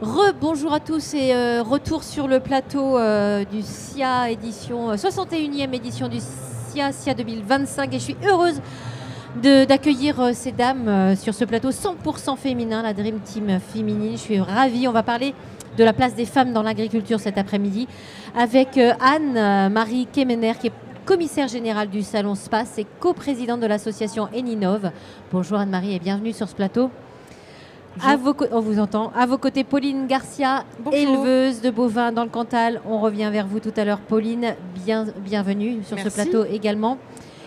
Bonjour à tous et retour sur le plateau du SIA édition 61e édition du SIA 2025 et je suis heureuse d'accueillir ces dames sur ce plateau 100% féminin, la Dream Team féminine. Je suis ravie, on va parler de la place des femmes dans l'agriculture cet après-midi avec Anne-Marie Kemener qui est commissaire générale du Salon SPACE et coprésidente de l'association Eninov. Bonjour Anne-Marie et bienvenue sur ce plateau. On vous entend. À vos côtés, Pauline Garcia, bonjour. Éleveuse de bovins dans le Cantal. On revient vers vous tout à l'heure. Pauline, bienvenue sur ce plateau également.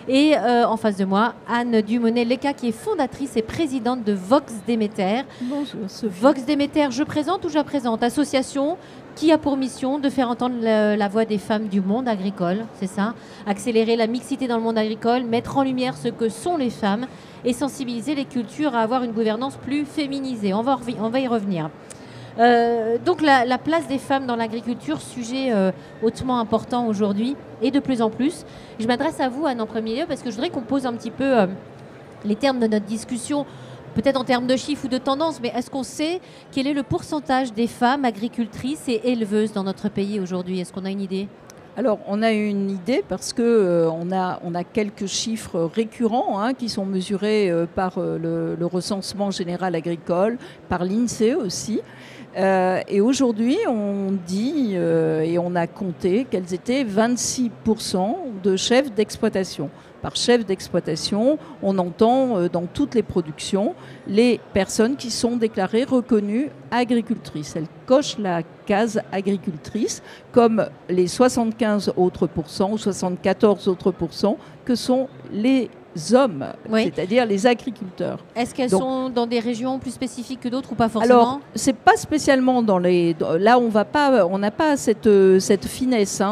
Et en face de moi, Anne Dumonet-Leca, qui est fondatrice et présidente de Vox Déméter. Bonjour Sophie. Vox Déméter, je présente ou je la présente? Association qui a pour mission de faire entendre la voix des femmes du monde agricole, c'est ça? Accélérer la mixité dans le monde agricole, mettre en lumière ce que sont les femmes et sensibiliser les cultures à avoir une gouvernance plus féminisée. On va y revenir. Donc la place des femmes dans l'agriculture, sujet hautement important aujourd'hui et de plus en plus. Je m'adresse à vous, Anne, en premier lieu, parce que je voudrais qu'on pose un petit peu les termes de notre discussion, peut-être en termes de chiffres ou de tendances, mais est-ce qu'on sait quel est le pourcentage des femmes agricultrices et éleveuses dans notre pays aujourd'hui? Est-ce qu'on a une idée? Alors, on a une idée parce que on a quelques chiffres récurrents qui sont mesurés par le recensement général agricole, par l'INSEE aussi. Et aujourd'hui, on dit et on a compté qu'elles étaient 26% de chefs d'exploitation. Par chef d'exploitation, on entend dans toutes les productions les personnes qui sont déclarées reconnues agricultrices. Elles cochent la case agricultrice comme les 75 autres pourcents ou 74 autres pourcents que sont les hommes, oui, c'est-à-dire les agriculteurs. Est-ce qu'elles sont dans des régions plus spécifiques que d'autres ou pas forcément? Alors, c'est pas spécialement dans les... Là, on n'a pas cette finesse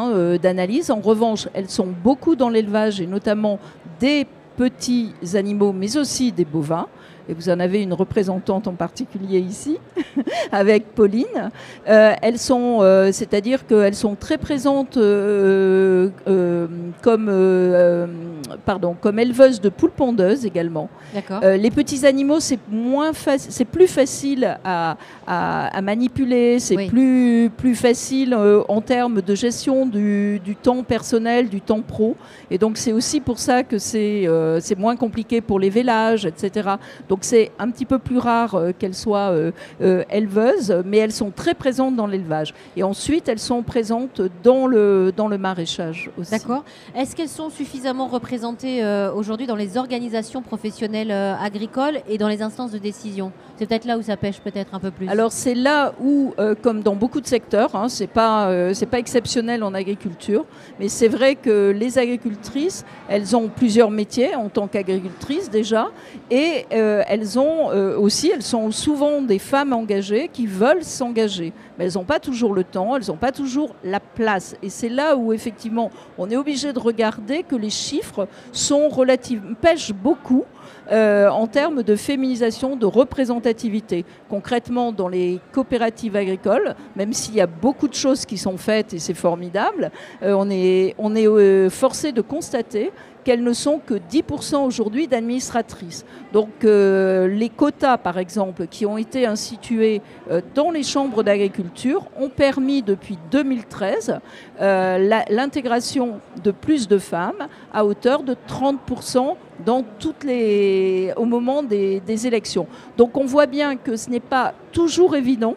d'analyse. En revanche, elles sont beaucoup dans l'élevage et notamment des petits animaux, mais aussi des bovins. Et vous en avez une représentante en particulier ici, avec Pauline. C'est-à-dire qu'elles sont très présentes comme éleveuses de poules pondeuses également. Les petits animaux, c'est plus facile à manipuler, c'est plus facile en termes de gestion du temps personnel, du temps pro. Et donc c'est aussi pour ça que c'est moins compliqué pour les vélages, etc. Donc c'est un petit peu plus rare qu'elles soient éleveuses, mais elles sont très présentes dans l'élevage. Et ensuite, elles sont présentes dans le maraîchage aussi. D'accord. Est-ce qu'elles sont suffisamment représentées aujourd'hui dans les organisations professionnelles agricoles et dans les instances de décision? C'est peut-être là où ça pêche peut-être un peu plus. Alors c'est là où, comme dans beaucoup de secteurs, c'est pas exceptionnel en agriculture, mais c'est vrai que les agricultrices, elles ont plusieurs métiers en tant qu'agricultrices déjà, et elles sont souvent des femmes engagées qui veulent s'engager, mais elles n'ont pas toujours le temps, elles n'ont pas toujours la place. Et c'est là où effectivement on est obligé de regarder que les chiffres pêchent beaucoup en termes de féminisation, de représentativité. Concrètement, dans les coopératives agricoles, même s'il y a beaucoup de choses qui sont faites et c'est formidable, on est forcé de constater qu'elles ne sont que 10% aujourd'hui d'administratrices. Donc les quotas, par exemple, qui ont été institués dans les chambres d'agriculture ont permis depuis 2013 l'intégration de plus de femmes à hauteur de 30% au moment des élections. Donc on voit bien que ce n'est pas toujours évident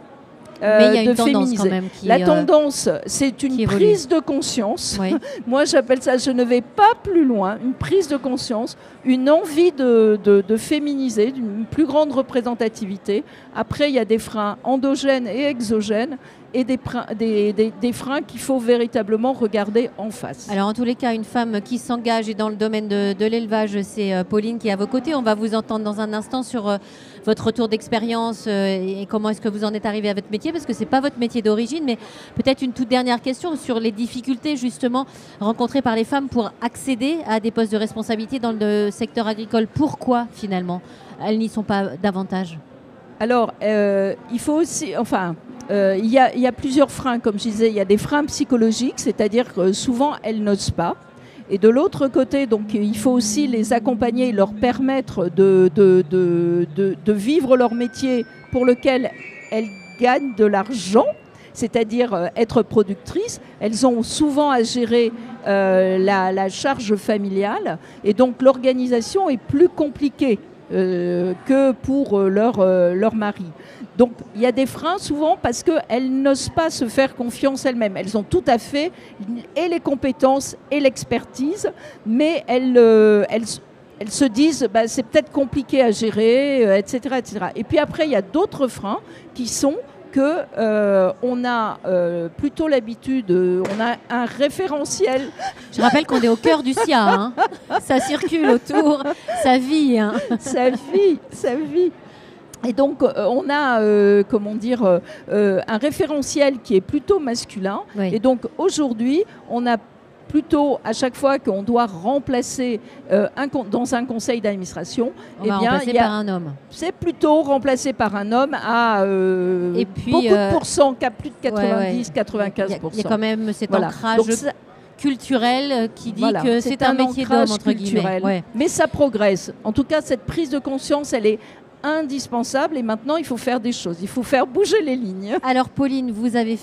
mais il y a une tendance féminiser. Quand même La tendance, c'est une prise de conscience. Oui. Moi, j'appelle ça, je ne vais pas plus loin, une prise de conscience, une envie de féminiser, d'une plus grande représentativité. Après, il y a des freins endogènes et exogènes et des freins qu'il faut véritablement regarder en face. Alors en tous les cas, une femme qui s'engage dans le domaine de l'élevage, c'est Pauline qui est à vos côtés. On va vous entendre dans un instant sur votre retour d'expérience et comment est-ce que vous en êtes arrivé à votre métier, parce que ce n'est pas votre métier d'origine, mais peut-être une toute dernière question sur les difficultés justement rencontrées par les femmes pour accéder à des postes de responsabilité dans le secteur agricole. Pourquoi finalement elles n'y sont pas davantage? Alors, il faut aussi... il y a plusieurs freins, comme je disais. Il y a des freins psychologiques, c'est-à-dire que souvent, elles n'osent pas. Et de l'autre côté, donc, il faut aussi les accompagner, leur permettre de vivre leur métier pour lequel elles gagnent de l'argent, c'est-à-dire être productrices. Elles ont souvent à gérer la charge familiale et donc l'organisation est plus compliquée que pour leur mari. Donc il y a des freins souvent parce qu'elles n'osent pas se faire confiance elles-mêmes. Elles ont tout à fait et les compétences et l'expertise, mais elles se disent c'est peut-être compliqué à gérer, etc., etc. Et puis après, il y a d'autres freins qui sont qu'on a plutôt l'habitude, on a un référentiel. Je rappelle qu'on est au cœur du SIA, hein. Ça circule autour, ça vit. Hein. Ça vit. Et donc, on a, un référentiel qui est plutôt masculin. Oui. Et donc, aujourd'hui, on a plutôt, à chaque fois qu'on doit remplacer dans un conseil d'administration, par un homme. C'est plutôt remplacé par un homme à et puis, beaucoup de pourcents, qu'à plus de 90-95%. Il y a quand même cet ancrage culturel qui dit que c'est un métier d'homme, entre guillemets. Ouais. Mais ça progresse. En tout cas, cette prise de conscience, elle est indispensable et maintenant il faut faire des choses, il faut faire bouger les lignes. Alors Pauline, vous avez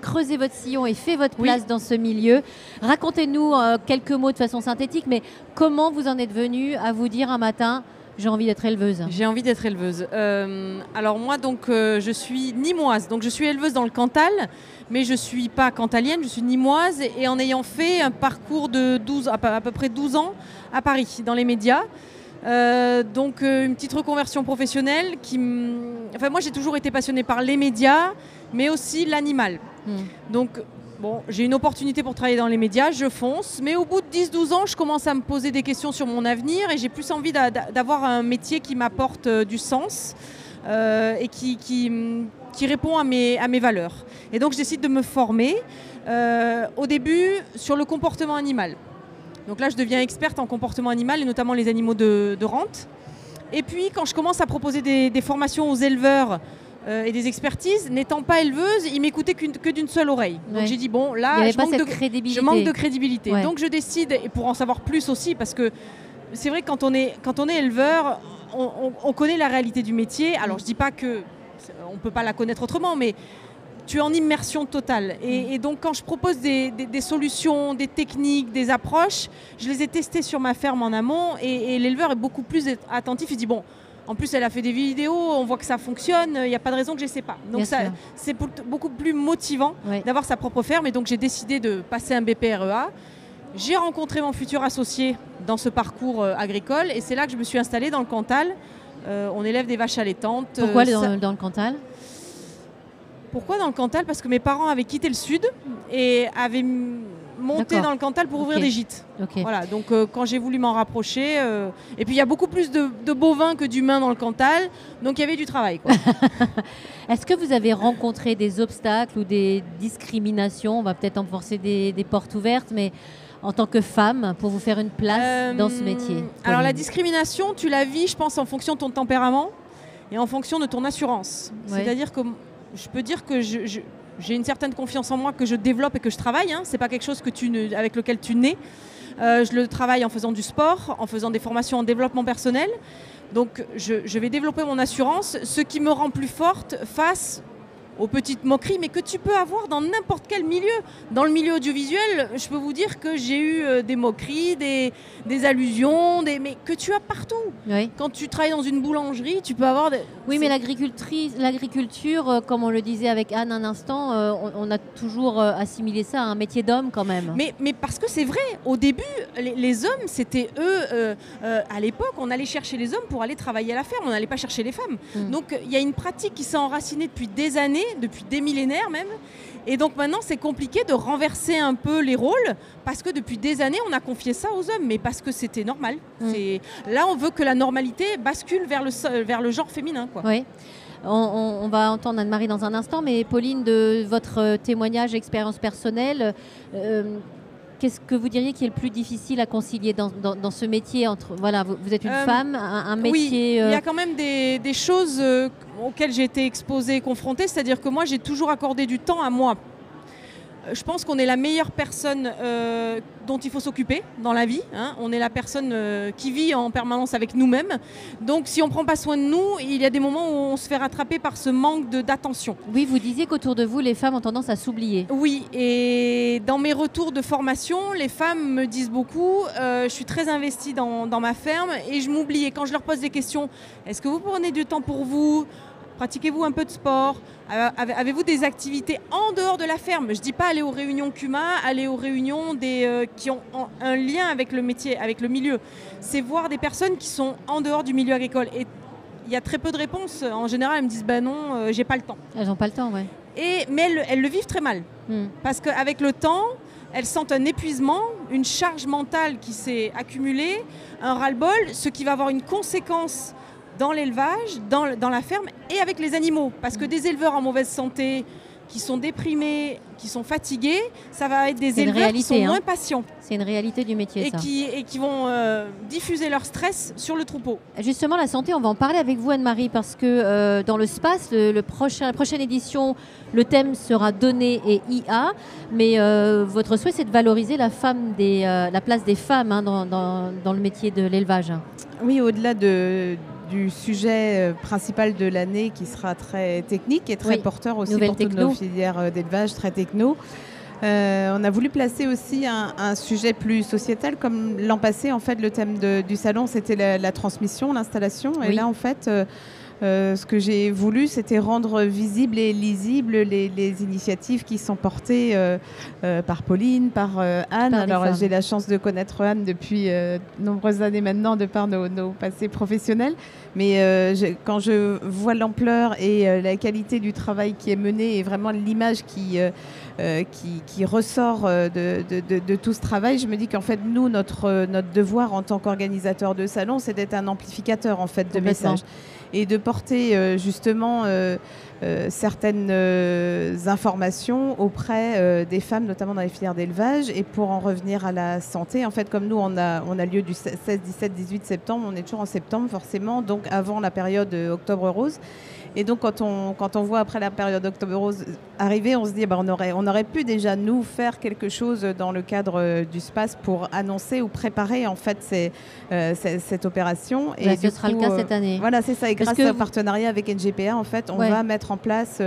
creusé votre sillon et fait votre place dans ce milieu. Racontez-nous quelques mots de façon synthétique, mais comment vous en êtes venue à vous dire un matin j'ai envie d'être éleveuse? J'ai envie d'être éleveuse. Alors moi donc je suis nîmoise, donc je suis éleveuse dans le Cantal, mais je ne suis pas cantalienne, je suis nîmoise et en ayant fait un parcours de à peu près 12 ans à Paris dans les médias. Donc une petite reconversion professionnelle moi j'ai toujours été passionnée par les médias mais aussi l'animal. Donc j'ai une opportunité pour travailler dans les médias, je fonce, mais au bout de 10-12 ans je commence à me poser des questions sur mon avenir et j'ai plus envie d'avoir un métier qui m'apporte du sens et qui répond à mes valeurs. Et donc je décide de me former au début sur le comportement animal. Donc là, je deviens experte en comportement animal et notamment les animaux de rente. Et puis, quand je commence à proposer des formations aux éleveurs et des expertises, n'étant pas éleveuse, ils m'écoutaient que d'une seule oreille. Donc j'ai dit, bon, là, je manque de crédibilité. Ouais. Donc je décide, et pour en savoir plus aussi, parce que c'est vrai que quand on est éleveur, on connaît la réalité du métier. Alors, je ne dis pas qu'on ne peut pas la connaître autrement, mais tu es en immersion totale. Et donc, quand je propose des solutions, des techniques, des approches, je les ai testées sur ma ferme en amont et l'éleveur est beaucoup plus attentif. Il dit, bon, en plus, elle a fait des vidéos, on voit que ça fonctionne, il n'y a pas de raison que je ne sais pas. Donc, c'est beaucoup plus motivant d'avoir sa propre ferme. Et donc, j'ai décidé de passer un BPREA. J'ai rencontré mon futur associé dans ce parcours agricole et c'est là que je me suis installée dans le Cantal. On élève des vaches allaitantes. Pourquoi dans le Cantal ? Pourquoi dans le Cantal ? Parce que mes parents avaient quitté le sud et avaient monté dans le Cantal pour ouvrir des gîtes. Voilà, donc quand j'ai voulu m'en rapprocher, et puis il y a beaucoup plus de bovins que d'humains dans le Cantal, donc il y avait du travail, quoi. Est-ce que vous avez rencontré des obstacles ou des discriminations ? On va peut-être en forcer des portes ouvertes, mais en tant que femme, pour vous faire une place dans ce métier. Alors la discrimination, tu la vis, je pense, en fonction de ton tempérament et en fonction de ton assurance. C'est-à-dire que je peux dire que j'ai une certaine confiance en moi que je développe et que je travaille. Ce n'est pas quelque chose avec lequel tu nais. Je le travaille en faisant du sport, en faisant des formations en développement personnel. Donc je vais développer mon assurance, ce qui me rend plus forte face aux petites moqueries, mais que tu peux avoir dans n'importe quel milieu. Dans le milieu audiovisuel, je peux vous dire que j'ai eu des moqueries, des allusions, mais que tu as partout. Oui. Quand tu travailles dans une boulangerie, tu peux avoir... Oui, mais l'agriculture, comme on le disait avec Anne un instant, on a toujours assimilé ça à un métier d'homme quand même. Mais parce que c'est vrai, au début, les hommes, c'était eux, à l'époque, on allait chercher les hommes pour aller travailler à la ferme, on n'allait pas chercher les femmes. Donc il y a une pratique qui s'est enracinée depuis des années, depuis des millénaires même. Et donc maintenant, c'est compliqué de renverser un peu les rôles parce que depuis des années, on a confié ça aux hommes, mais parce que c'était normal. Là, on veut que la normalité bascule vers le genre féminin, quoi. Oui. On va entendre Anne-Marie dans un instant, mais Pauline, de votre témoignage, expérience personnelle, qu'est-ce que vous diriez qui est le plus difficile à concilier dans ce métier entre, voilà, vous êtes une femme, un métier... Oui, il y a quand même des choses auxquelles j'ai été exposée et confrontée, c'est-à-dire que moi, j'ai toujours accordé du temps à moi. Je pense qu'on est la meilleure personne dont il faut s'occuper dans la vie. Hein. On est la personne qui vit en permanence avec nous-mêmes. Donc si on ne prend pas soin de nous, il y a des moments où on se fait rattraper par ce manque d'attention. Oui, vous disiez qu'autour de vous, les femmes ont tendance à s'oublier. Oui, et dans mes retours de formation, les femmes me disent beaucoup, je suis très investie dans ma ferme et je m'oublie. Et quand je leur pose des questions, est-ce que vous prenez du temps pour vous ? Pratiquez-vous un peu de sport? Avez-vous des activités en dehors de la ferme? Je ne dis pas aller aux réunions CUMA, aller aux réunions qui ont un lien avec le métier, avec le milieu. C'est voir des personnes qui sont en dehors du milieu agricole. Et il y a très peu de réponses. En général, elles me disent non, j'ai pas le temps. Elles n'ont pas le temps, oui. Mais elles le vivent très mal. Parce qu'avec le temps, elles sentent un épuisement, une charge mentale qui s'est accumulée, un ras-le-bol, ce qui va avoir une conséquence dans l'élevage, dans la ferme et avec les animaux. Parce que des éleveurs en mauvaise santé, qui sont déprimés, qui sont fatigués, ça va être des éleveurs qui sont moins patients. C'est une réalité du métier, ça. Et qui vont diffuser leur stress sur le troupeau. Justement, la santé, on va en parler avec vous, Anne-Marie, parce que dans le SPACE, la prochaine édition, le thème sera donné et IA, mais votre souhait, c'est de valoriser la place des femmes hein, dans le métier de l'élevage. Oui, au-delà du sujet principal de l'année qui sera très technique et très porteur aussi pour toutes nos filières d'élevage, très techno. On a voulu placer aussi un sujet plus sociétal, comme l'an passé, en fait, le thème du salon, c'était la transmission, l'installation. Et là, en fait, ce que j'ai voulu, c'était rendre visibles et lisibles les initiatives qui sont portées par Pauline, par Anne. Alors, j'ai la chance de connaître Anne depuis nombreuses années maintenant, de par nos passés professionnels. Mais quand je vois l'ampleur et la qualité du travail qui est mené et vraiment l'image qui ressort de tout ce travail, je me dis qu'en fait, nous, notre devoir en tant qu'organisateur de salon, c'est d'être un amplificateur en fait, de messages et de porter justement certaines informations auprès des femmes, notamment dans les filières d'élevage. Et pour en revenir à la santé, en fait, comme nous, on a lieu du 16, 17, 18 septembre, on est toujours en septembre forcément, donc avant la période Octobre Rose. Et donc, quand on voit après la période Octobre Rose arriver, on se dit on aurait pu déjà nous faire quelque chose dans le cadre du SPACE pour annoncer ou préparer en fait cette opération. Et ce sera le cas cette année. Voilà, c'est ça. Et grâce au partenariat avec NGPA, en fait, on va mettre en place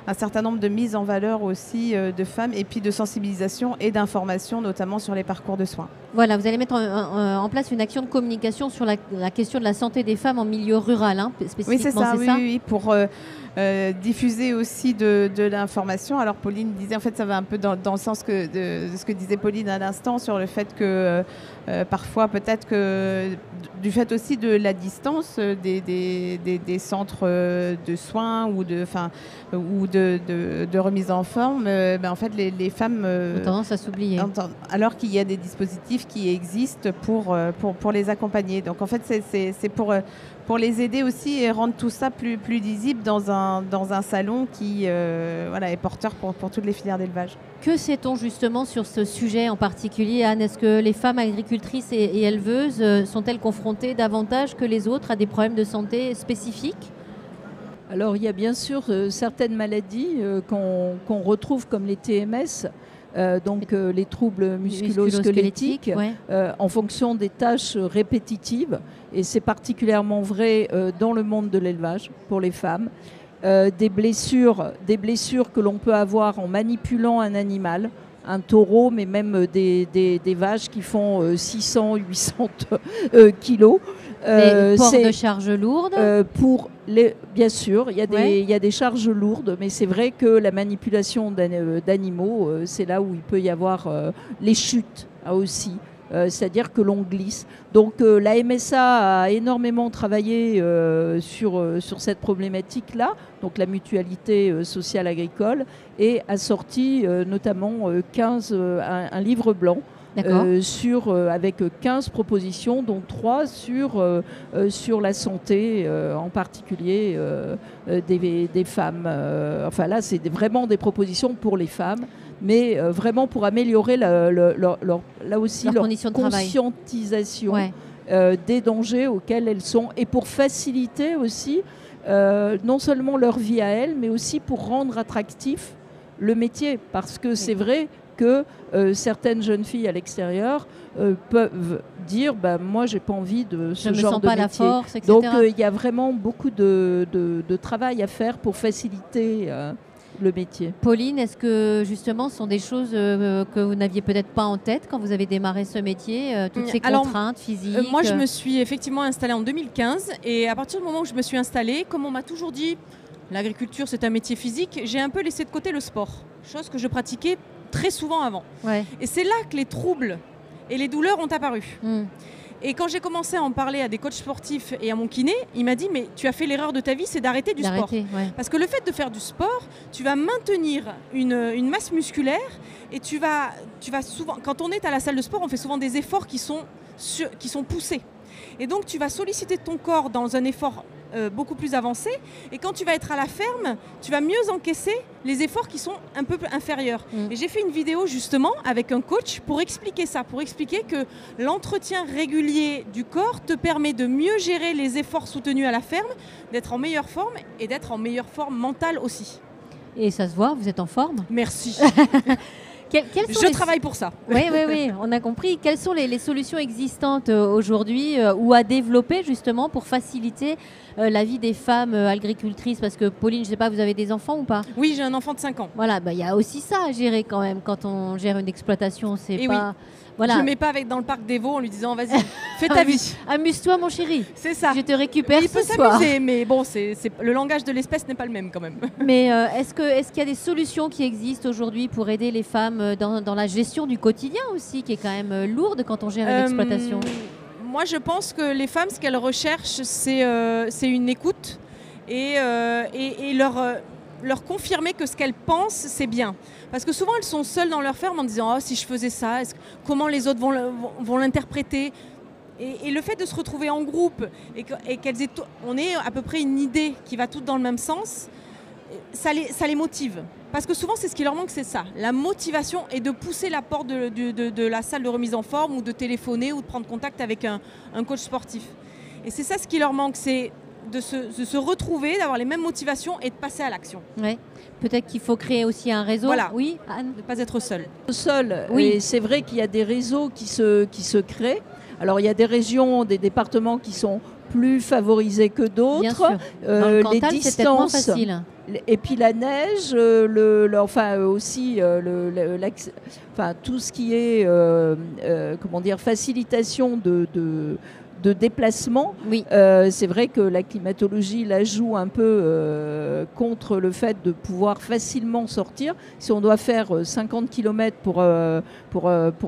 un certain nombre de mises en valeur aussi de femmes et puis de sensibilisation et d'information, notamment sur les parcours de soins. Voilà, vous allez mettre en place une action de communication sur la question de la santé des femmes en milieu rural, hein, spécifiquement. Oui, c'est ça. Oui, pour diffuser aussi de l'information. Alors Pauline disait, en fait ça va un peu dans le sens de ce que disait Pauline à l'instant sur le fait que parfois peut-être que du fait aussi de la distance des centres de soins ou de remise en forme, en fait les femmes ont tendance à s'oublier. Alors qu'il y a des dispositifs qui existent pour les accompagner. Donc en fait c'est pour les aider aussi et rendre tout ça plus lisible dans un salon qui est porteur pour toutes les filières d'élevage. Que sait-on justement sur ce sujet en particulier, Anne? Est-ce que les femmes agricultrices et éleveuses sont-elles confrontées davantage que les autres à des problèmes de santé spécifiques? Alors il y a bien sûr certaines maladies qu'on retrouve comme les TMS, les troubles musculo-squelettiques, en fonction des tâches répétitives. Et c'est particulièrement vrai dans le monde de l'élevage pour les femmes. Des blessures que l'on peut avoir en manipulant un animal, un taureau, mais même des vaches qui font 600, 800 kilos. Des ports de charges lourdes bien sûr, il y a des charges lourdes, mais c'est vrai que la manipulation d'animaux, c'est là où il peut y avoir les chutes aussi. C'est-à-dire que l'on glisse. Donc la MSA a énormément travaillé sur cette problématique-là, donc la mutualité sociale agricole, et a sorti notamment un livre blanc avec 15 propositions, dont 3 sur la santé, en particulier des femmes. Enfin là, c'est vraiment des propositions pour les femmes, mais vraiment pour améliorer là aussi leur conscientisation des dangers auxquels elles sont, et pour faciliter aussi non seulement leur vie à elles, mais aussi pour rendre attractif le métier, parce que c'est vrai que certaines jeunes filles à l'extérieur peuvent dire moi j'ai pas envie de ce genre de métier. La force, etc. Donc il y a vraiment beaucoup de travail à faire pour faciliter le métier. Pauline, est-ce que justement ce sont des choses que vous n'aviez peut-être pas en tête quand vous avez démarré ce métier, toutes ces contraintes physiques? Moi je me suis effectivement installée en 2015 et à partir du moment où je me suis installée, comme on m'a toujours dit l'agriculture c'est un métier physique, j'ai un peu laissé de côté le sport, chose que je pratiquais très souvent avant. Ouais. Et c'est là que les troubles et les douleurs ont apparu. Et quand j'ai commencé à en parler à des coachs sportifs et à mon kiné, il m'a dit mais tu as fait l'erreur de ta vie, c'est d'arrêter du sport. Ouais. Parce que le fait de faire du sport, tu vas maintenir une masse musculaire et tu vas souvent, quand on est à la salle de sport, on fait souvent des efforts qui sont poussés. Et donc tu vas solliciter ton corps dans un effort beaucoup plus avancé, et quand tu vas être à la ferme, tu vas mieux encaisser les efforts qui sont un peu inférieurs. Et j'ai fait une vidéo justement avec un coach pour expliquer ça, pour expliquer que l'entretien régulier du corps te permet de mieux gérer les efforts soutenus à la ferme, d'être en meilleure forme et d'être en meilleure forme mentale aussi. Et ça se voit, vous êtes en forme. Merci. Je travaille pour ça. Oui, on a compris. Quelles sont les solutions existantes aujourd'hui ou à développer justement pour faciliter la vie des femmes agricultrices? Parce que Pauline, je ne sais pas, vous avez des enfants ou pas? Oui, j'ai un enfant de 5 ans. Voilà, il y a aussi ça à gérer quand même quand on gère une exploitation. C'est et pas... Oui. Voilà. Je ne le mets pas dans le parc des Vaux en lui disant vas-y, fais ta vie. Amuse-toi mon chéri. C'est ça. Je te récupère ce soir. Il peut s'amuser, mais bon, le langage de l'espèce n'est pas le même quand même. Mais est-ce qu'il y a des solutions qui existent aujourd'hui pour aider les femmes dans la gestion du quotidien aussi, qui est quand même lourde quand on gère une exploitation? Moi, je pense que les femmes, ce qu'elles recherchent, c'est une écoute et leur confirmer que ce qu'elles pensent, c'est bien. Parce que souvent, elles sont seules dans leur ferme en disant « Oh, si je faisais ça, comment les autres vont l'interpréter ?» Et le fait de se retrouver en groupe et on ait à peu près une idée qui va toutes dans le même sens, ça les motive. Parce que souvent, c'est ce qui leur manque, c'est ça. La motivation et de pousser la porte de la salle de remise en forme ou de téléphoner ou de prendre contact avec un coach sportif. Et c'est ça ce qui leur manque, c'est de se retrouver, d'avoir les mêmes motivations et de passer à l'action. Ouais. Peut-être qu'il faut créer aussi un réseau. Voilà. Oui, Anne. Ne pas être seul. Oui. Et c'est vrai qu'il y a des réseaux qui se créent. Alors il y a des régions, des départements qui sont plus favorisés que d'autres. Bien sûr. Dans le Cantal, les distances, c'est tellement facile. Et puis la neige, aussi tout ce qui est facilitation de déplacement. Oui. C'est vrai que la climatologie la joue un peu contre le fait de pouvoir facilement sortir. Si on doit faire 50 km pour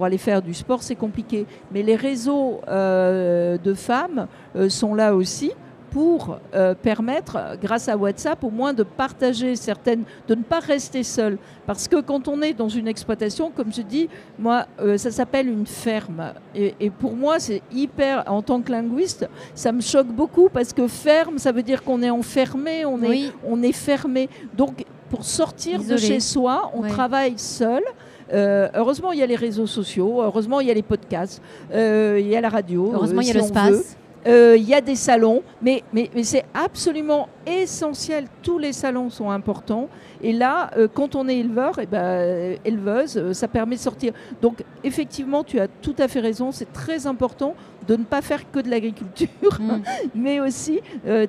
aller faire du sport, c'est compliqué. Mais les réseaux de femmes sont là aussi pour permettre, grâce à WhatsApp, au moins de partager de ne pas rester seul. Parce que quand on est dans une exploitation, comme je dis, moi, ça s'appelle une ferme. Et pour moi, c'est en tant que linguiste, ça me choque beaucoup parce que ferme, ça veut dire qu'on est enfermé, on est fermé. Donc, pour sortir de chez soi, on travaille seul. Heureusement, il y a les réseaux sociaux, heureusement, il y a les podcasts, il y a la radio. Heureusement, il y a le space. Il y a des salons, mais c'est absolument essentiel. Tous les salons sont importants. Et là, quand on est éleveuse, ça permet de sortir. Donc, effectivement, tu as tout à fait raison. C'est très important de ne pas faire que de l'agriculture, mais aussi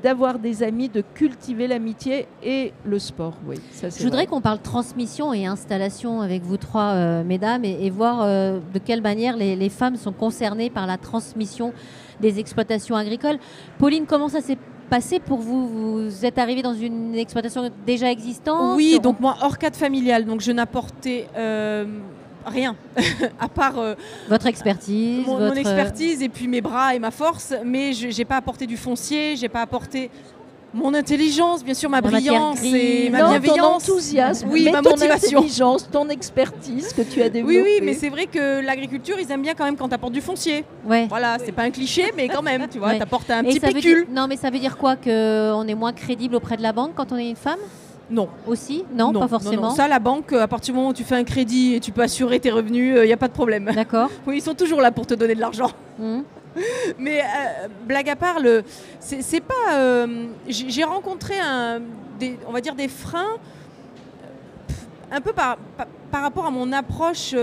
d'avoir des amis, de cultiver l'amitié et le sport. Oui, ça, c'est Je voudrais qu'on parle transmission et installation avec vous trois, mesdames, et voir de quelle manière les femmes sont concernées par la transmission des exploitations agricoles. Pauline, comment ça s'est passé pour vous? Vous êtes arrivée dans une exploitation déjà existante? Oui, donc moi, hors cadre familial, donc je n'apportais rien, à part votre expertise, mon expertise et puis mes bras et ma force, mais je n'ai pas apporté du foncier, j'ai pas apporté mon intelligence, bien sûr, ma brillance et ma bienveillance. Ton enthousiasme, oui, ma motivation. Ton intelligence, ton expertise que tu as développée. Oui, mais c'est vrai que l'agriculture, ils aiment bien quand même quand tu apportes du foncier. Ouais. Voilà, c'est pas un cliché, mais quand même, tu vois, ouais. tu apportes un petit pécule. Non, mais ça veut dire quoi? Qu'on est moins crédible auprès de la banque quand on est une femme? Non. Aussi? Non, pas forcément. Non. Ça, la banque, à partir du moment où tu fais un crédit et tu peux assurer tes revenus, il n'y a pas de problème. D'accord. Oui, ils sont toujours là pour te donner de l'argent. Mais blague à part, c'est pas. J'ai rencontré on va dire des freins un peu par rapport à mon approche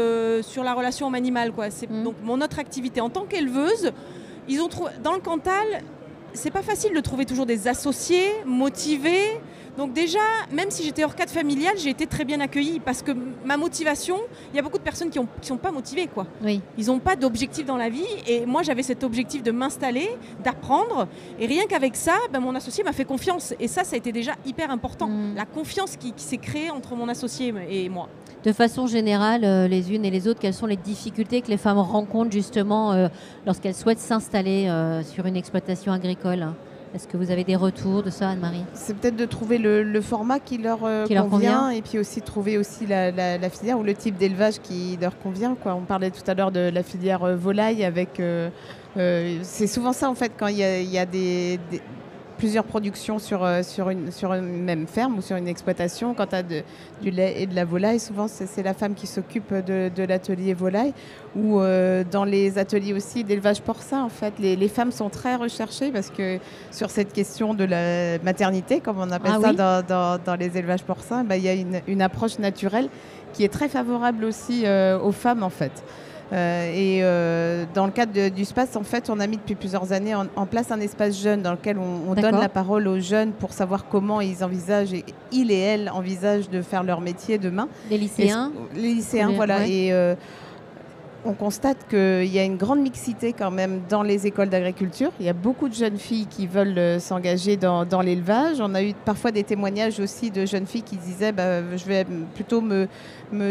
sur la relation homme-animal, quoi. C'est donc mon autre activité. En tant qu'éleveuse, ils ont trouvé, dans le Cantal, c'est pas facile de trouver toujours des associés motivés. Donc déjà, même si j'étais hors cadre familial, j'ai été très bien accueillie parce que ma motivation, il y a beaucoup de personnes qui sont pas motivées, quoi. Oui. Ils n'ont pas d'objectif dans la vie et moi j'avais cet objectif de m'installer, d'apprendre et rien qu'avec ça, mon associé m'a fait confiance et ça a été déjà hyper important. La confiance qui s'est créée entre mon associé et moi. De façon générale, les unes et les autres, quelles sont les difficultés que les femmes rencontrent justement lorsqu'elles souhaitent s'installer sur une exploitation agricole ? Est-ce que vous avez des retours de ça, Anne-Marie ? C'est peut-être de trouver le format qui leur convient et puis aussi trouver aussi la filière ou le type d'élevage qui leur convient, quoi. On parlait tout à l'heure de la filière volaille avec... c'est souvent ça en fait quand il y a plusieurs productions sur une même ferme ou sur une exploitation. Quand tu as du lait et de la volaille, souvent c'est la femme qui s'occupe de l'atelier volaille ou dans les ateliers aussi d'élevage porcin. En fait, les femmes sont très recherchées parce que sur cette question de la maternité, comme on appelle dans les élevages porcins, il y a une approche naturelle qui est très favorable aussi aux femmes en fait. Dans le cadre du SPAS, en fait, on a mis depuis plusieurs années en place un espace jeune dans lequel on donne la parole aux jeunes pour savoir comment ils envisagent, ils et elles envisagent de faire leur métier demain. Les lycéens. Les lycéens, voilà. Ouais. Et on constate qu'il y a une grande mixité quand même dans les écoles d'agriculture. Il y a beaucoup de jeunes filles qui veulent s'engager dans l'élevage. On a eu parfois des témoignages aussi de jeunes filles qui disaient je vais plutôt me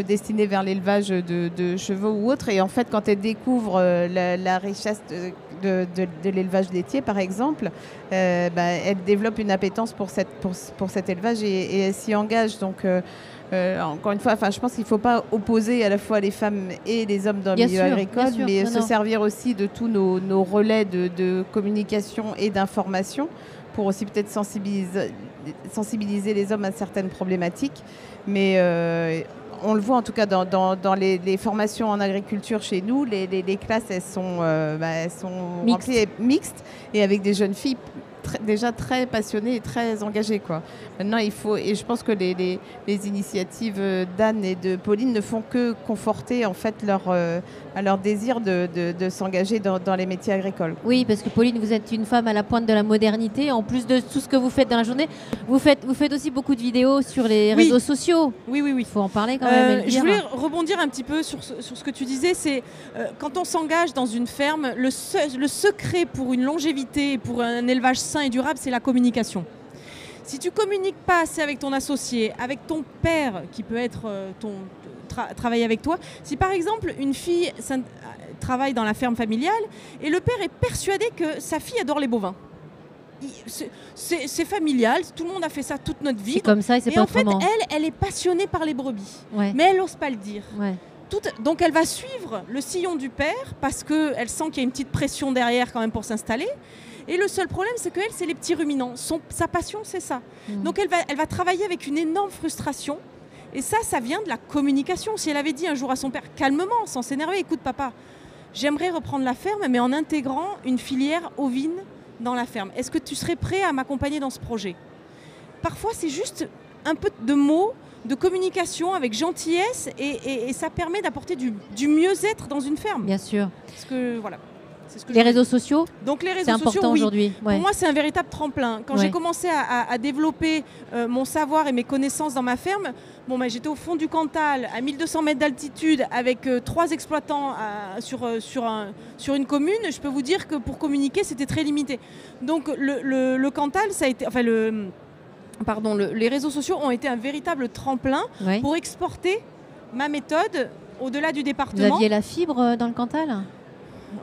destiner vers l'élevage de chevaux ou autre. Et en fait, quand elles découvrent la richesse de l'élevage laitier, par exemple, elles développent une appétence pour cet élevage et elles s'y engagent. Donc, encore une fois, je pense qu'il ne faut pas opposer à la fois les femmes et les hommes dans le milieu agricole, mais se servir aussi de tous nos relais de communication et d'information pour aussi peut-être sensibiliser les hommes à certaines problématiques. Mais on le voit en tout cas dans les formations en agriculture chez nous, les classes elles sont remplies et mixtes et avec des jeunes filles déjà très passionnées et très engagées, quoi. Maintenant, il faut, et je pense que les initiatives d'Anne et de Pauline ne font que conforter en fait leur désir de s'engager dans les métiers agricoles. Oui, parce que Pauline, vous êtes une femme à la pointe de la modernité. En plus de tout ce que vous faites dans la journée, vous faites aussi beaucoup de vidéos sur les réseaux sociaux. Oui. Il faut en parler quand même. Je voulais rebondir un petit peu sur ce que tu disais. C'est quand on s'engage dans une ferme, le secret pour une longévité, pour un élevage sain et durable, c'est la communication. Si tu communiques pas assez avec ton associé, avec ton père qui peut être travailler avec toi, si par exemple une fille travaille dans la ferme familiale et le père est persuadé que sa fille adore les bovins, c'est familial, tout le monde a fait ça toute notre vie. C'est comme ça et c'est pas autrement. En fait, elle est passionnée par les brebis, mais elle n'ose pas le dire. Ouais. Donc elle va suivre le sillon du père parce qu'elle sent qu'il y a une petite pression derrière quand même pour s'installer. Et le seul problème, c'est qu'elle, c'est les petits ruminants. Sa passion, c'est ça. Donc elle va travailler avec une énorme frustration. Et ça vient de la communication. Si elle avait dit un jour à son père, calmement, sans s'énerver, écoute papa, j'aimerais reprendre la ferme, mais en intégrant une filière ovine dans la ferme. Est-ce que tu serais prêt à m'accompagner dans ce projet ? Parfois, c'est juste un peu de mots, de communication avec gentillesse, et ça permet d'apporter du mieux-être dans une ferme. Bien sûr. Parce que, voilà. Les réseaux sociaux, donc les réseaux c'est important sociaux, aujourd'hui. Pour moi, c'est un véritable tremplin. Quand j'ai commencé à développer mon savoir et mes connaissances dans ma ferme, j'étais au fond du Cantal, à 1200 mètres d'altitude, avec 3 exploitants sur une commune. Je peux vous dire que pour communiquer, c'était très limité. Donc le Cantal, ça a été, les réseaux sociaux ont été un véritable tremplin pour exporter ma méthode au-delà du département. Vous aviez la fibre dans le Cantal ?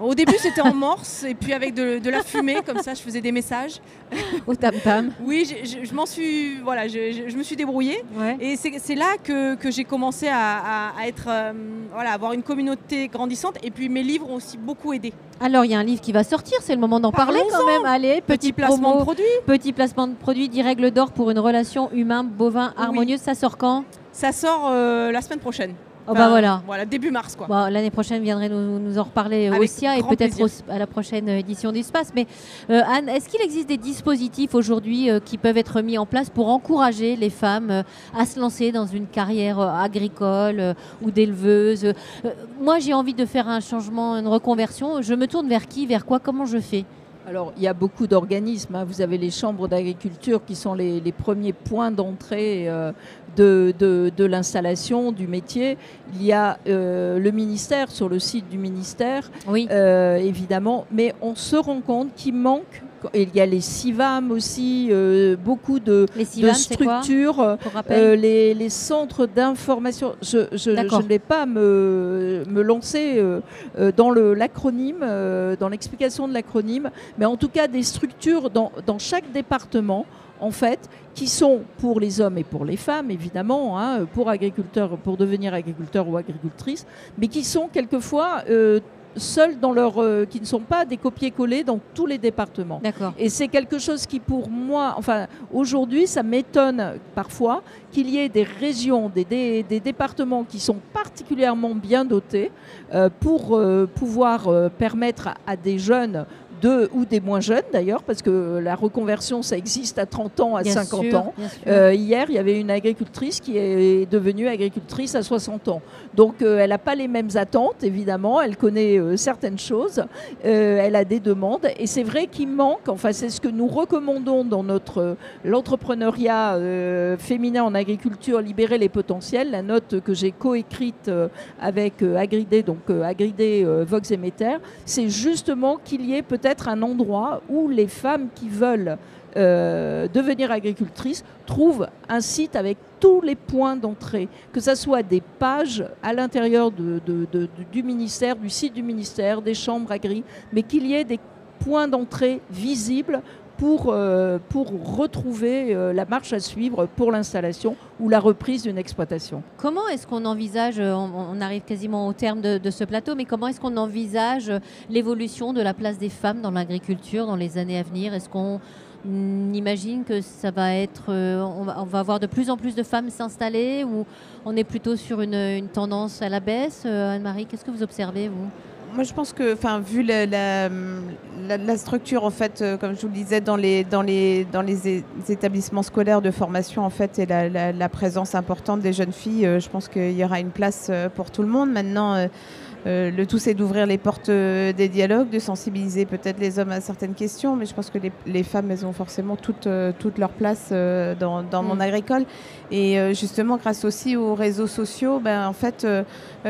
Au début, c'était en morse, et puis avec de la fumée, comme ça, je faisais des messages. Au tam-tam. Oui, je me suis débrouillée. Ouais. Et c'est là que j'ai commencé à avoir une communauté grandissante. Et puis, mes livres ont aussi beaucoup aidé. Alors, il y a un livre qui va sortir, c'est le moment d'en parler quand même. Allez, petit placement de produit. Petit placement de produit, 10 règles d'or pour une relation humain-bovin harmonieuse. Ça sort quand ? Ça sort la semaine prochaine. Oh bah voilà. Voilà, début mars quoi. Bon, l'année prochaine, vous viendrez nous en reparler Avec au SIA et grand peut-être plaisir. à la prochaine édition du SPACE. Mais Anne, est-ce qu'il existe des dispositifs aujourd'hui qui peuvent être mis en place pour encourager les femmes à se lancer dans une carrière agricole ou d'éleveuse? Moi, j'ai envie de faire un changement, une reconversion. Je me tourne vers qui, vers quoi, comment je fais? Alors, il y a beaucoup d'organismes. Vous avez les chambres d'agriculture qui sont les premiers points d'entrée de l'installation, du métier. Il y a le ministère, sur le site du ministère, oui. Évidemment. Mais on se rend compte qu'il manque. Et il y a les CIVAM aussi, beaucoup de structures, les centres d'information. Je ne vais pas me lancer dans l'acronyme, dans l'explication de l'acronyme, mais en tout cas des structures dans chaque département, en fait, qui sont pour les hommes et pour les femmes, évidemment, pour devenir agriculteur ou agricultrice, mais qui sont quelquefois seuls qui ne sont pas des copier-coller dans tous les départements. Et c'est quelque chose qui, pour moi, aujourd'hui, ça m'étonne parfois qu'il y ait des régions, des départements qui sont particulièrement bien dotés pour pouvoir permettre à des jeunes ou des moins jeunes d'ailleurs, parce que la reconversion, ça existe à 30 ans, à 50 ans. Hier, il y avait une agricultrice qui est devenue agricultrice à 60 ans. Donc, elle n'a pas les mêmes attentes, évidemment. Elle connaît certaines choses. Elle a des demandes. Et c'est vrai qu'il manque, c'est ce que nous recommandons dans l'entrepreneuriat féminin en agriculture, libérer les potentiels, la note que j'ai coécrite avec Agridé, donc Agridé, Vox et Meter, c'est justement qu'il y ait peut-être un endroit où les femmes qui veulent devenir agricultrices trouvent un site avec tous les points d'entrée, que ce soit des pages à l'intérieur du ministère, du site du ministère, des chambres agri, mais qu'il y ait des points d'entrée visibles pour retrouver la marche à suivre pour l'installation ou la reprise d'une exploitation. Comment est-ce qu'on envisage, on arrive quasiment au terme de ce plateau, mais comment est-ce qu'on envisage l'évolution de la place des femmes dans l'agriculture dans les années à venir? Est-ce qu'on imagine que ça va être, on va avoir de plus en plus de femmes s'installer, ou on est plutôt sur une tendance à la baisse? Anne-Marie, qu'est-ce que vous observez, vous? Moi, je pense que, vu la structure, en fait, comme je vous le disais, dans les établissements scolaires de formation, en fait, et la présence importante des jeunes filles, je pense qu'il y aura une place pour tout le monde. Maintenant, le tout, c'est d'ouvrir les portes des dialogues, de sensibiliser peut-être les hommes à certaines questions, mais je pense que les femmes, elles ont forcément toute leur place dans le monde agricole. Et justement, grâce aussi aux réseaux sociaux, en fait,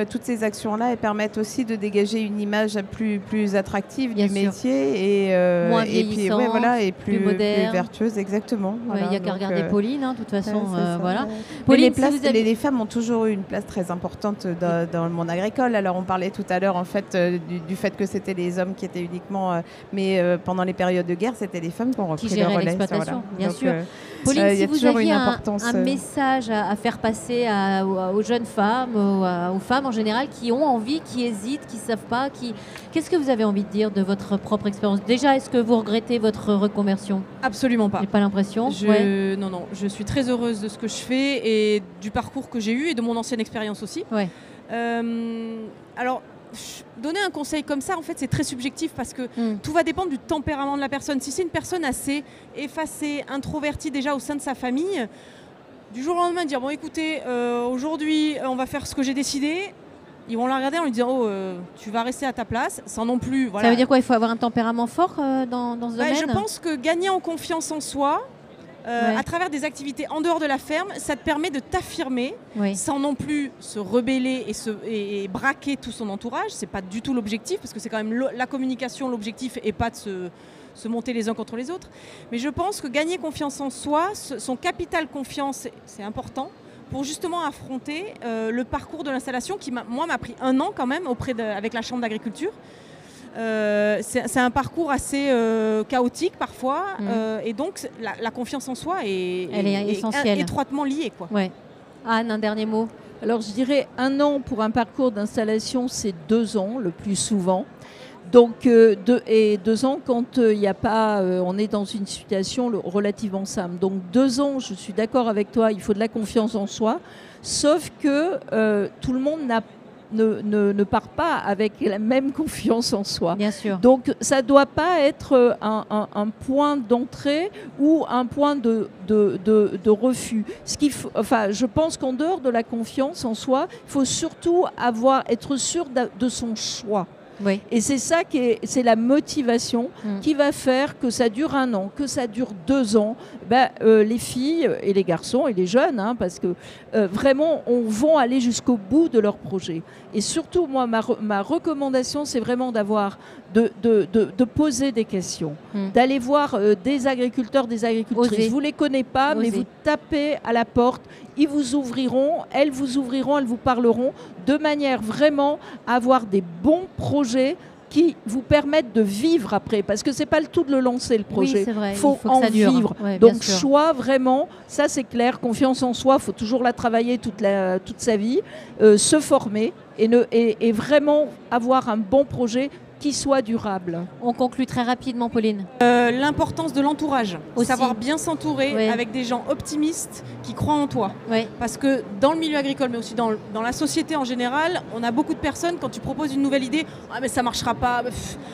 toutes ces actions-là, elles permettent aussi de dégager une image plus attractive du métier moins vieillissante, et plus moderne, plus vertueuse, exactement. Il n'y a qu'à regarder Pauline, de toute façon. Voilà. Pauline, les femmes ont toujours eu une place très importante dans le monde agricole. Alors, on parlait tout à l'heure, en fait, du fait que c'était les hommes qui étaient uniquement... mais pendant les périodes de guerre, c'était les femmes qui ont repris le relais. L'exploitation, bien sûr. Pauline, si vous aviez un message à faire passer aux jeunes femmes, aux femmes en général qui ont envie, qui hésitent, qui ne savent pas, qu'est-ce que vous avez envie de dire de votre propre expérience? Déjà, est-ce que vous regrettez votre reconversion? Absolument pas. J'ai pas l'impression. Non, je suis très heureuse de ce que je fais et du parcours que j'ai eu et de mon ancienne expérience aussi. Alors, donner un conseil comme ça, en fait, c'est très subjectif parce que tout va dépendre du tempérament de la personne. Si c'est une personne assez effacée, introvertie déjà au sein de sa famille, du jour au lendemain dire bon, écoutez, aujourd'hui, on va faire ce que j'ai décidé. Ils vont la regarder en lui disant tu vas rester à ta place, sans non plus. Voilà. Ça veut dire quoi? Il faut avoir un tempérament fort dans ce domaine? Je pense que gagner en confiance en soi. À travers des activités en dehors de la ferme, ça te permet de t'affirmer sans non plus se rebeller et braquer tout son entourage. C'est pas du tout l'objectif, parce que c'est quand même la communication, l'objectif, et pas de se monter les uns contre les autres. Mais je pense que gagner confiance en soi, son capital confiance, c'est important pour justement affronter le parcours de l'installation qui m'a pris 1 an quand même avec la Chambre d'agriculture. C'est un parcours assez chaotique parfois, et donc la confiance en soi est essentielle, étroitement liée, quoi. Anne, un dernier mot? Alors je dirais 1 an pour un parcours d'installation, c'est 2 ans le plus souvent. Donc, 2 ans quand il n'y a pas, on est dans une situation relativement simple. Donc 2 ans, je suis d'accord avec toi, il faut de la confiance en soi, sauf que tout le monde ne part pas avec la même confiance en soi. Bien sûr. Donc ça ne doit pas être un point d'entrée ou un point de refus. Je pense qu'en dehors de la confiance en soi, il faut surtout être sûr de son choix. Oui. Et c'est ça c'est la motivation qui va faire que ça dure 1 an, que ça dure 2 ans. Les filles et les garçons et les jeunes, parce que vraiment, vont aller jusqu'au bout de leur projet. Et surtout, moi, ma recommandation, c'est vraiment de poser des questions, d'aller voir des agriculteurs, des agricultrices. Osez. Vous ne les connaissez pas, mais vous tapez à la porte, ils vous ouvriront, elles vous parleront de manière vraiment à avoir des bons projets qui vous permettent de vivre après. Parce que ce n'est pas le tout de le lancer, le projet. Il faut que en ça dure. vivre. Ouais, donc, choix, vraiment, ça c'est clair. Confiance en soi, il faut toujours la travailler toute sa vie. Se former et vraiment avoir un bon projet qui soit durable. On conclut très rapidement, Pauline. L'importance de l'entourage. Savoir bien s'entourer avec des gens optimistes qui croient en toi. Oui. Parce que dans le milieu agricole, mais aussi dans la société en général, on a beaucoup de personnes, quand tu proposes une nouvelle idée, « Ah mais ça marchera pas,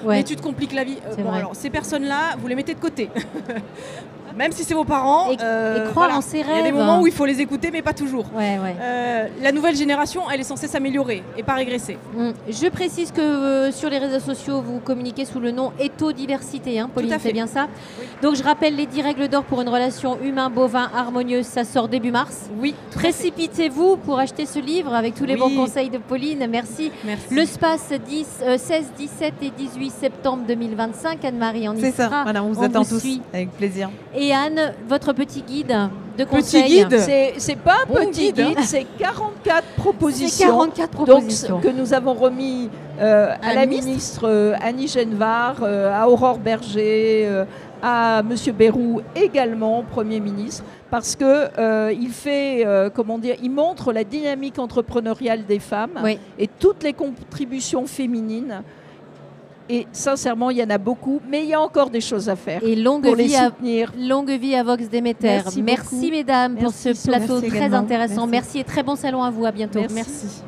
mais tu te compliques la vie. » Alors ces personnes-là, vous les mettez de côté. Même si c'est vos parents. Et croire en ses rêves. Il y a des moments où il faut les écouter, mais pas toujours. Ouais. La nouvelle génération, elle est censée s'améliorer et pas régresser. Je précise que sur les réseaux sociaux, vous communiquez sous le nom Éthodiversité. Pauline, c'est bien ça. Oui. Donc je rappelle les 10 règles d'or pour une relation humain-bovin harmonieuse. Ça sort début mars. Oui. Précipitez-vous pour acheter ce livre avec tous les bons conseils de Pauline. Merci. Le SPACE 16, 17 et 18 septembre 2025. Anne-Marie, on y sera. C'est ça. Voilà, on vous attend tous. Avec plaisir. Et Anne, votre petit guide de conseils. Petit guide, c'est pas un petit guide, c'est 44 propositions. 44 propositions. Donc, que nous avons remis à la ministre Annie Genevard, à Aurore Berger, à M. Bayrou également, Premier ministre, parce que il montre la dynamique entrepreneuriale des femmes et toutes les contributions féminines. Et sincèrement, il y en a beaucoup, mais il y a encore des choses à faire pour les soutenir. Longue vie à Vox Déméter. Merci mesdames pour ce plateau très intéressant. Merci et très bon salon à vous. À bientôt. Merci.